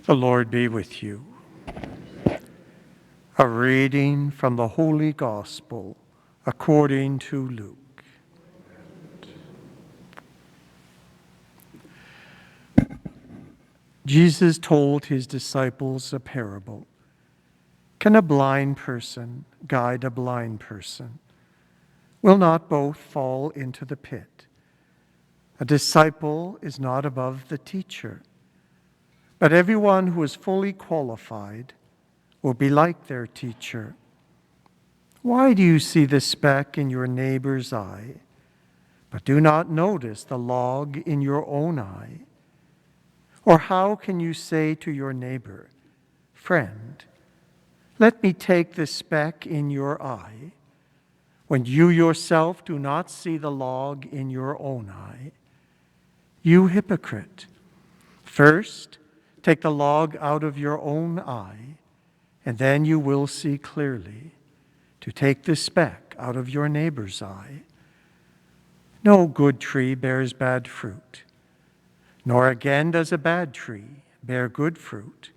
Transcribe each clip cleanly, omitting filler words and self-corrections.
The Lord be with you. A reading from the Holy Gospel according to Luke. Jesus told his disciples a parable. Can a blind person guide a blind person? Will not both fall into the pit? A disciple is not above the teacher, but everyone who is fully qualified will be like their teacher. Why do you see the speck in your neighbor's eye, but do not notice the log in your own eye? Or how can you say to your neighbor, "Friend, let me take the speck in your eye," when you yourself do not see the log in your own eye? You hypocrite! First, take the log out of your own eye, and then you will see clearly to take the speck out of your neighbor's eye. No good tree bears bad fruit, nor again does a bad tree bear good fruit.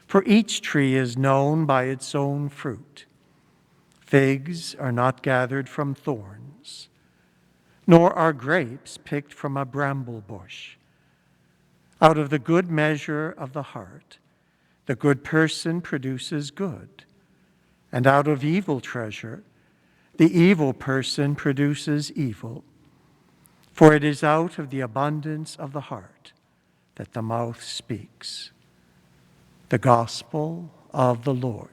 For each tree is known by its own fruit. Figs are not gathered from thorns, nor are grapes picked from a bramble bush. Out of the good measure of the heart, the good person produces good, and out of evil treasure, the evil person produces evil. For it is out of the abundance of the heart that the mouth speaks. The Gospel of the Lord.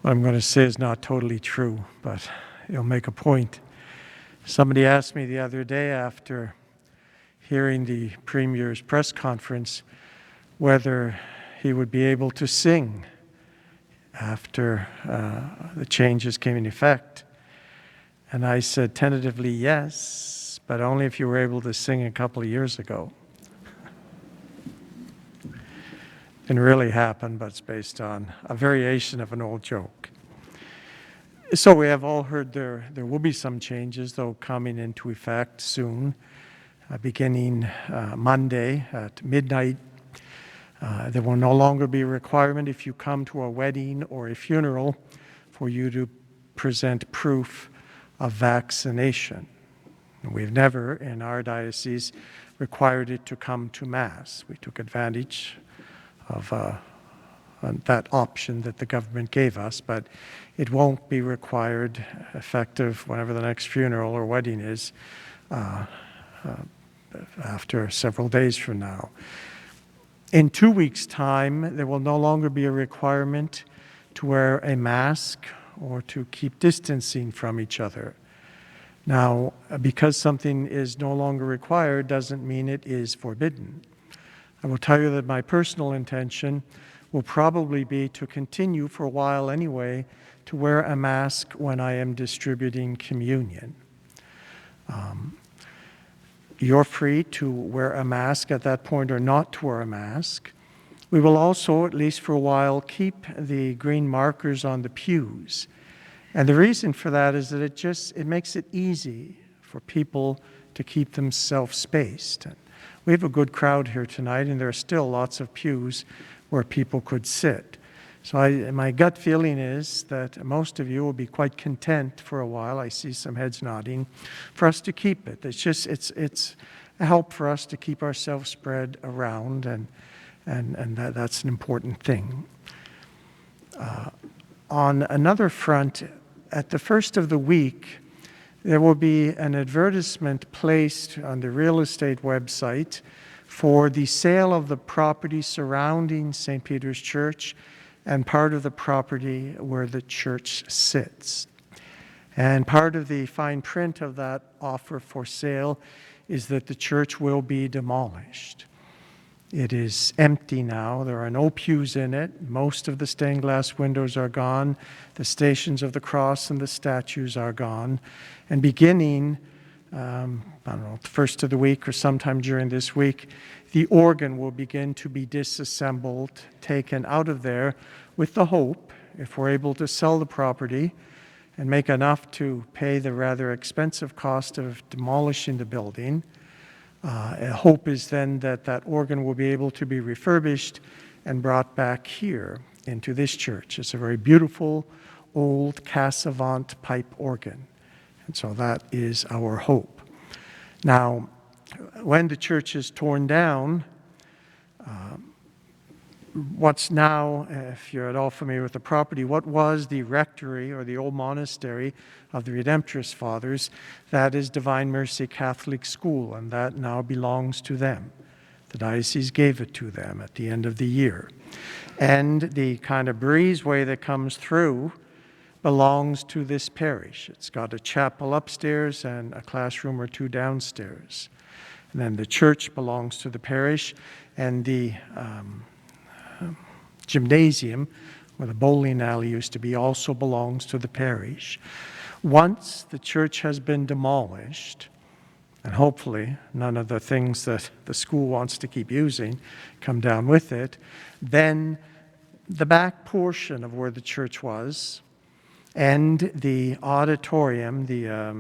What I'm going to say is not totally true, but it'll make a point. Somebody asked me the other day after hearing the Premier's press conference whether he would be able to sing after the changes came in effect. And I said tentatively yes, but only if you were able to sing a couple of years ago. Didn't really happen, but it's based on a variation of an old joke. So we have all heard there will be some changes, though, coming into effect soon, beginning Monday at midnight. There will no longer be a requirement if you come to a wedding or a funeral for you to present proof of vaccination. We've never, in our diocese, required it to come to Mass. We took advantage of that option that the government gave us, but it won't be required effective whenever the next funeral or wedding is after several days from now. In 2 weeks' time, there will no longer be a requirement to wear a mask or to keep distancing from each other. Now, because something is no longer required doesn't mean it is forbidden. I will tell you that my personal intention will probably be to continue for a while anyway to wear a mask when I am distributing communion. You're free to wear a mask at that point or not to wear a mask. We will also, at least for a while, keep the green markers on the pews. And the reason for that is that it makes it easy for people to keep themselves spaced. We have a good crowd here tonight, and there are still lots of pews where people could sit. So my gut feeling is that most of you will be quite content for a while. I see some heads nodding for us to keep it. It's a help for us to keep ourselves spread around, and that's an important thing. On another front, at the first of the week, there will be an advertisement placed on the real estate website for the sale of the property surrounding St. Peter's Church and part of the property where the church sits. And part of the fine print of that offer for sale is that the church will be demolished. It is empty now. There are no pews in it. Most of the stained glass windows are gone. The Stations of the Cross and the statues are gone. And beginning I don't know, the first of the week or sometime during this week, the organ will begin to be disassembled, taken out of there, with the hope, if we're able to sell the property and make enough to pay the rather expensive cost of demolishing the building, hope is then that that organ will be able to be refurbished and brought back here into this church. It's a very beautiful old Cassavant pipe organ. And so that is our hope. Now, when the church is torn down, what's now, if you're at all familiar with the property, what was the rectory or the old monastery of the Redemptorist Fathers, that is Divine Mercy Catholic School, and that now belongs to them. The diocese gave it to them at the end of the year. And the kind of breezeway that comes through belongs to this parish. It's got a chapel upstairs and a classroom or two downstairs. And then the church belongs to the parish, and the gymnasium, where the bowling alley used to be, also belongs to the parish. Once the church has been demolished, and hopefully none of the things that the school wants to keep using come down with it, then the back portion of where the church was and the auditorium, the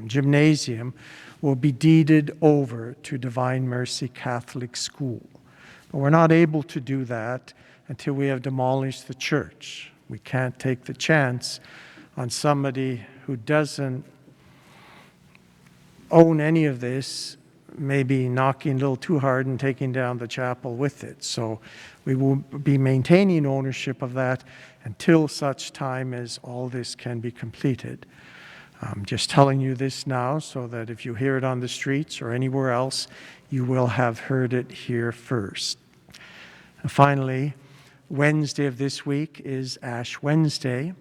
gymnasium, will be deeded over to Divine Mercy Catholic School. But we're not able to do that until we have demolished the church. We can't take the chance on somebody who doesn't own any of this, maybe knocking a little too hard and taking down the chapel with it. So we will be maintaining ownership of that until such time as all this can be completed. I'm just telling you this now so that if you hear it on the streets or anywhere else, you will have heard it here first. And finally, Wednesday of this week is Ash Wednesday,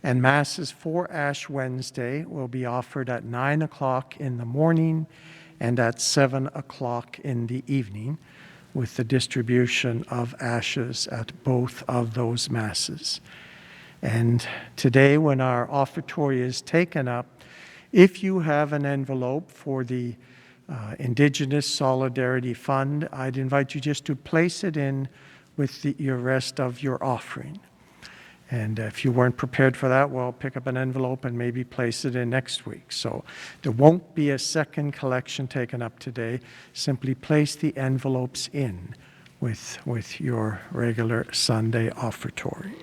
and Masses for Ash Wednesday will be offered at 9 o'clock in the morning and at 7 o'clock in the evening, with the distribution of ashes at both of those Masses. And today, when our offertory is taken up, if you have an envelope for the Indigenous Solidarity Fund, I'd invite you just to place it in with your rest of your offering. And if you weren't prepared for that, well, pick up an envelope and maybe place it in next week. So there won't be a second collection taken up today. Simply place the envelopes in with your regular Sunday offertory.